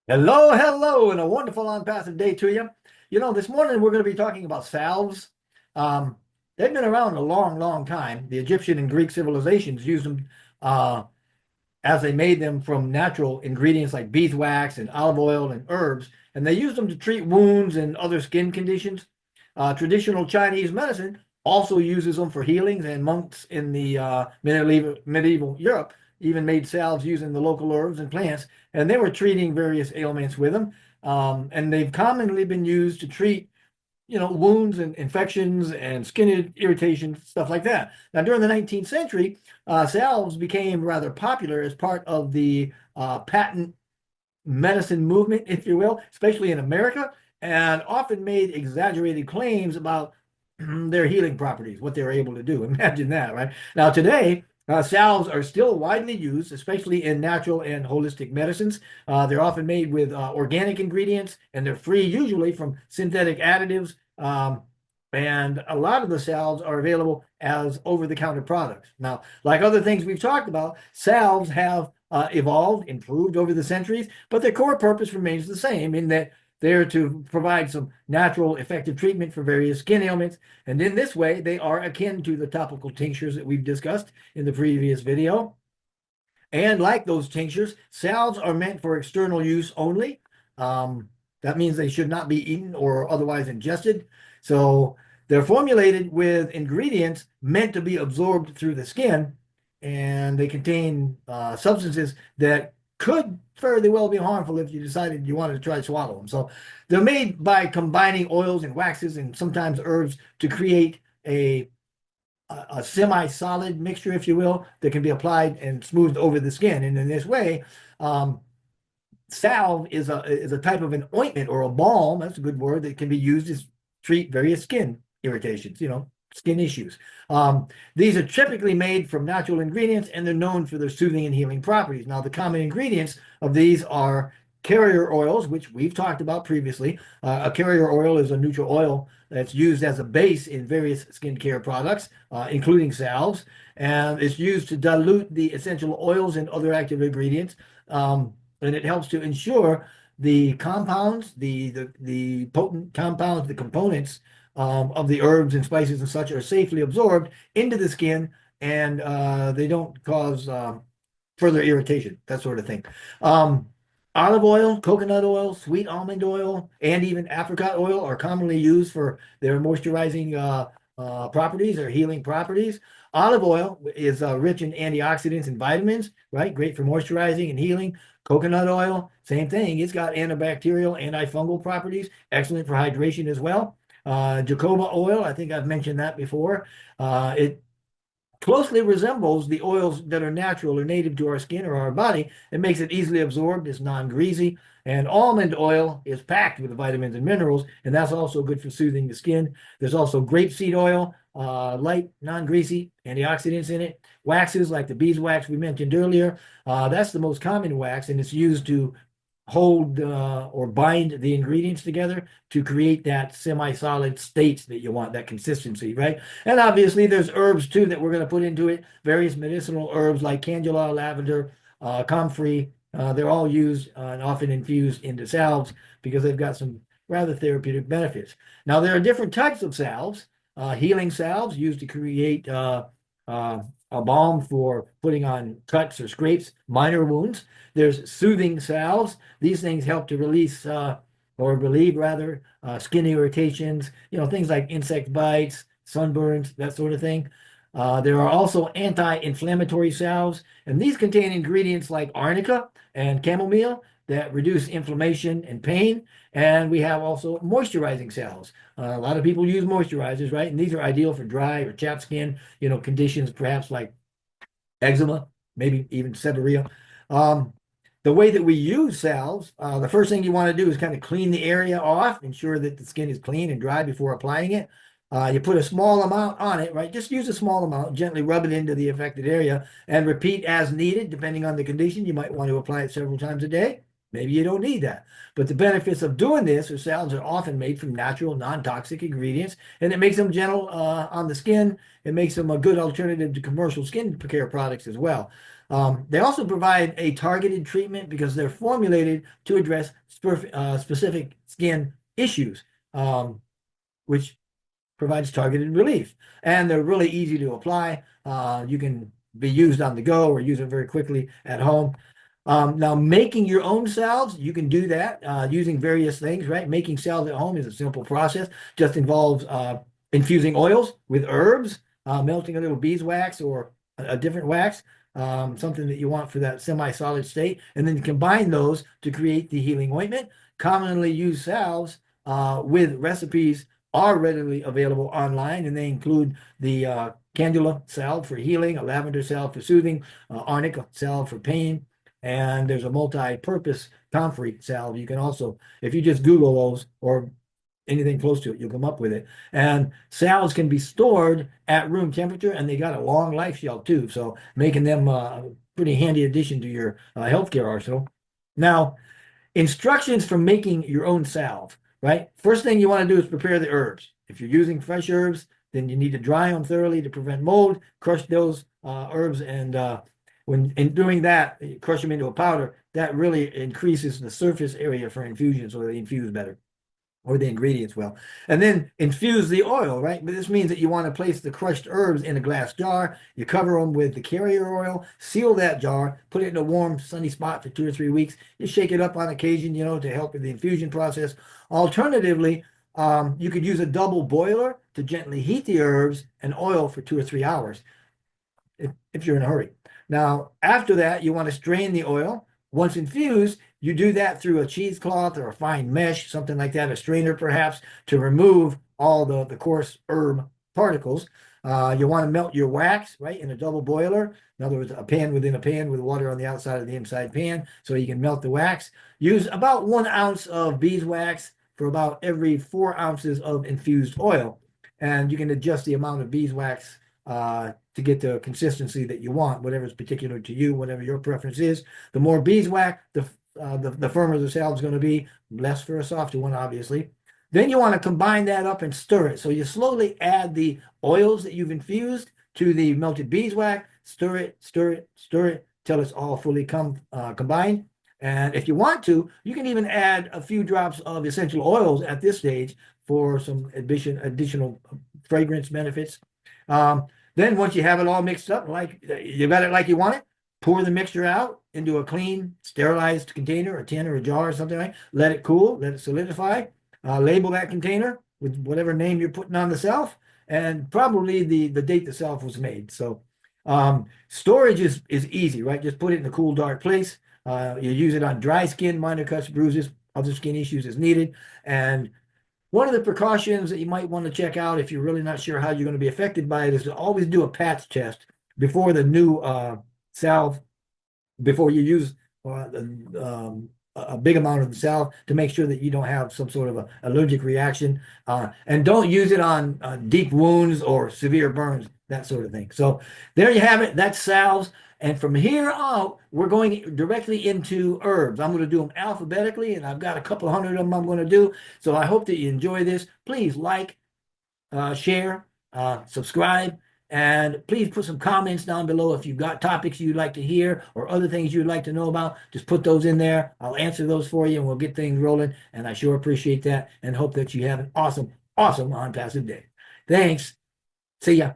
Hello, hello, and a wonderful on-passive day to you. This morning we're going to be talking about salves. Um, they've been around a long, long time. The Egyptian and Greek civilizations used them uh, as they made them from natural ingredients like beeswax and olive oil and herbs, and they used them to treat wounds and other skin conditions. Traditional Chinese medicine also uses them for healings, and monks in the medieval Europe even made salves using the local herbs and plants, and they were treating various ailments with them. And they've commonly been used to treat wounds and infections and skin irritation, stuff like that. Now, during the 19th century, salves became rather popular as part of the patent medicine movement, if you will, especially in America, and often made exaggerated claims about their healing properties, what they're able to do. Imagine that, right? Now, today, salves are still widely used, especially in natural and holistic medicines. They're often made with organic ingredients, and they're free usually from synthetic additives. And a lot of the salves are available as over-the-counter products. Now, like other things we've talked about, salves have evolved, improved over the centuries, but their core purpose remains the same in that they're to provide some natural, effective treatment for various skin ailments. And in this way, they are akin to the topical tinctures that we've discussed in the previous video. And like those tinctures, salves are meant for external use only. That means they should not be eaten or otherwise ingested. So they're formulated with ingredients meant to be absorbed through the skin, and they contain substances that could fairly well be harmful if you decided you wanted to try to swallow them. So they're made by combining oils and waxes and sometimes herbs to create a semi-solid mixture, if you will, that can be applied and smoothed over the skin. And in this way, salve is a type of an ointment or a balm. That's a good word that can be used to treat various skin irritations, skin issues. These are typically made from natural ingredients, and they're known for their soothing and healing properties. Now, the common ingredients of these are carrier oils, which we've talked about previously. A carrier oil is a neutral oil that's used as a base in various skincare products, including salves, and it's used to dilute the essential oils and other active ingredients. And it helps to ensure the compounds, the potent compounds, the components of the herbs and spices and such are safely absorbed into the skin, and they don't cause further irritation, that sort of thing. Olive oil, coconut oil, sweet almond oil, and even apricot oil are commonly used for their moisturizing properties or healing properties. Olive oil is rich in antioxidants and vitamins, right? Great for moisturizing and healing. Coconut oil, same thing. It's got antibacterial, antifungal properties, excellent for hydration as well. Jojoba oil, I think I've mentioned that before. It closely resembles the oils that are natural or native to our skin or our body. It makes it easily absorbed, it's non-greasy. And almond oil is packed with vitamins and minerals, and that's also good for soothing the skin. There's also grapeseed oil, light, non-greasy, antioxidants in it. Waxes like the beeswax we mentioned earlier, that's the most common wax, and it's used to hold or bind the ingredients together to create that semi-solid state that you want, that consistency, right? And obviously there's herbs too that we're going to put into it, various medicinal herbs like calendula, lavender, comfrey. They're all used and often infused into salves because they've got some rather therapeutic benefits. Now, there are different types of salves, healing salves used to create a balm for putting on cuts or scrapes, minor wounds. There's soothing salves. These things help to release or relieve rather skin irritations, things like insect bites, sunburns, that sort of thing. There are also anti-inflammatory salves, and these contain ingredients like arnica and chamomile that reduce inflammation and pain. And we have also moisturizing salves. A lot of people use moisturizers, right? And these are ideal for dry or chapped skin, conditions perhaps like eczema, maybe even seborrhea. Um, the way that we use salves, the first thing you want to do is kind of clean the area off, ensure that the skin is clean and dry before applying it. You put a small amount on it, right? Just use a small amount, gently rub it into the affected area, and repeat as needed, depending on the condition. You might want to apply it several times a day. Maybe you don't need that. But the benefits of doing this are salves are often made from natural, non-toxic ingredients, and it makes them gentle on the skin. It makes them a good alternative to commercial skin care products as well. They also provide a targeted treatment because they're formulated to address specific skin issues, which provides targeted relief. And they're really easy to apply. You can be used on the go or use it very quickly at home. Now, making your own salves, you can do that using various things, right? Making salves at home is a simple process, just involves infusing oils with herbs, melting a little beeswax or a different wax, something that you want for that semi-solid state, and then combine those to create the healing ointment. Commonly used salves with recipes are readily available online, and they include the candula salve for healing, a lavender salve for soothing, arnica salve for pain, and there's a multi-purpose comfrey salve. You can also, if you just Google those or anything close to it, you'll come up with it. And salves can be stored at room temperature, and they got a long life shelf too, so making them a pretty handy addition to your healthcare arsenal. Now, instructions for making your own salve, right? First thing you want to do is prepare the herbs. If you're using fresh herbs, then you need to dry them thoroughly to prevent mold. Crush those herbs, and when in doing that, you crush them into a powder. That really increases the surface area for infusion, so they infuse better, or the ingredients will. And then infuse the oil, right? But this means that you want to place the crushed herbs in a glass jar. You cover them with the carrier oil, seal that jar, put it in a warm, sunny spot for 2 or 3 weeks. You shake it up on occasion, to help with the infusion process. Alternatively, you could use a double boiler to gently heat the herbs and oil for 2 or 3 hours if you're in a hurry. Now, after that, you want to strain the oil. Once infused, you do that through a cheesecloth or a fine mesh, something like that, a strainer perhaps, to remove all the coarse herb particles. You want to melt your wax, right, in a double boiler. In other words, a pan within a pan with water on the outside of the inside pan, so you can melt the wax. Use about 1 ounce of beeswax for about every 4 ounces of infused oil. And you can adjust the amount of beeswax to get the consistency that you want, whatever is particular to you, whatever your preference is. The more beeswax, the firmer the salve is going to be, less for a softer one, obviously. Then you want to combine that up and stir it. So you slowly add the oils that you've infused to the melted beeswax, stir it, stir it, stir it till it's all fully combined. And if you want to, you can even add a few drops of essential oils at this stage for some additional fragrance benefits. Then once you have it all mixed up, like you got it like you want it, pour the mixture out into a clean, sterilized container, a tin or a jar or something like that. Let it cool, let it solidify. Label that container with whatever name you're putting on the salve, and probably the date the salve was made. So storage is easy, right? Just put it in a cool, dark place. You use it on dry skin, minor cuts, bruises, other skin issues as needed. And one of the precautions that you might want to check out if you're really not sure how you're going to be affected by it is to always do a patch test before the new salve, before you use a big amount of the salve, to make sure that you don't have some sort of a allergic reaction. And don't use it on deep wounds or severe burns, that sort of thing. So there you have it. That's salves. And from here out, we're going directly into herbs. I'm going to do them alphabetically, and I've got a couple hundred of them I'm going to do. So I hope that you enjoy this. Please like, share, subscribe, and please put some comments down below if you've got topics you'd like to hear or other things you'd like to know about. Just put those in there. I'll answer those for you, and we'll get things rolling. And I sure appreciate that, and hope that you have an awesome, awesome on passive day. Thanks. See ya.